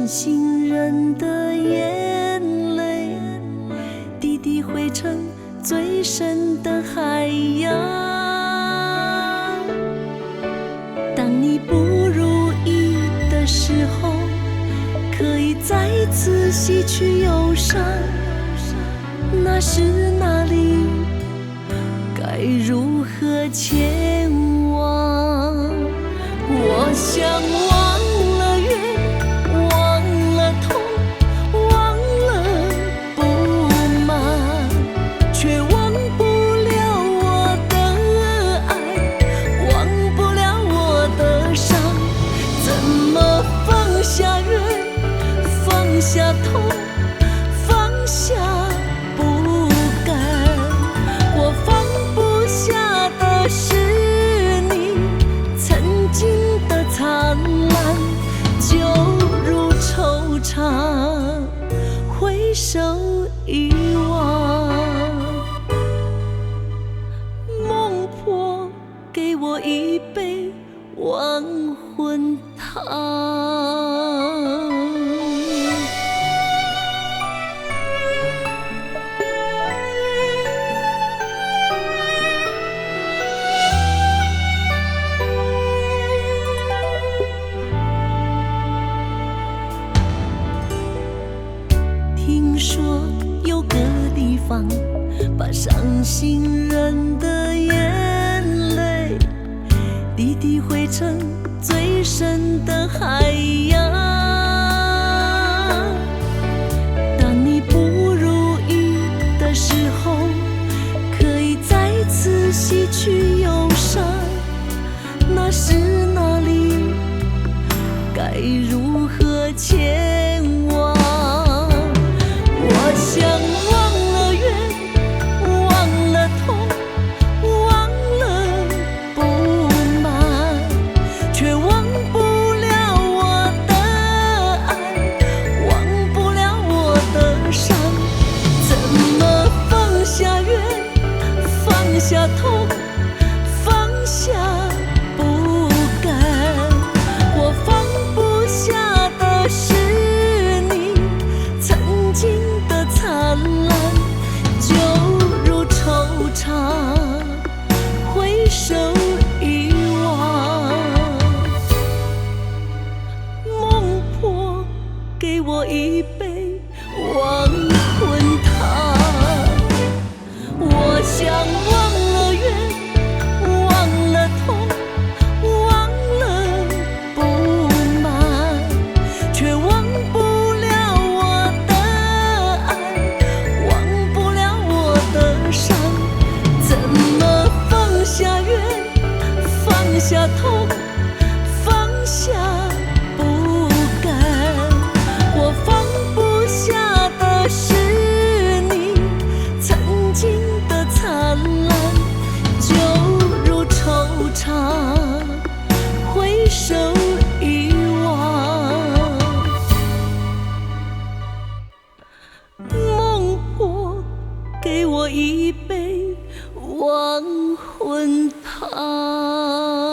心人的眼泪，滴滴汇成最深的海洋。当你不如意的时候，可以再次洗去忧伤，那时那里该如何前往？我想忘了怨，忘了痛，忘了不满，却忘不了我的爱，忘不了我的伤。怎么放下怨，放下痛，放下不甘？我放不下的是你曾经的灿烂，就如惆怅，回首遗忘。梦破，给我一杯亡魂汤。听说有个地方，把伤心人的眼泪滴滴汇成最深的海洋。当你不如意的时候，可以再次洗去忧伤，那时那里该如何前往？我想忘了怨，忘了痛，忘了不满，却忘不了我的爱，忘不了我的伤。怎么放下怨，放下痛，放下不甘？我放不下的是你曾经的灿烂，就如惆怅，回首遗忘。梦破，给我一杯亡魂汤。我想忘了怨，忘了痛，忘了不满，却忘不了我的爱，忘不了我的伤。怎么放下怨，放下痛，放下不甘？我放不下的是你曾经的灿烂，就如惆怅，回首遗忘。梦破，给我一杯亡魂汤。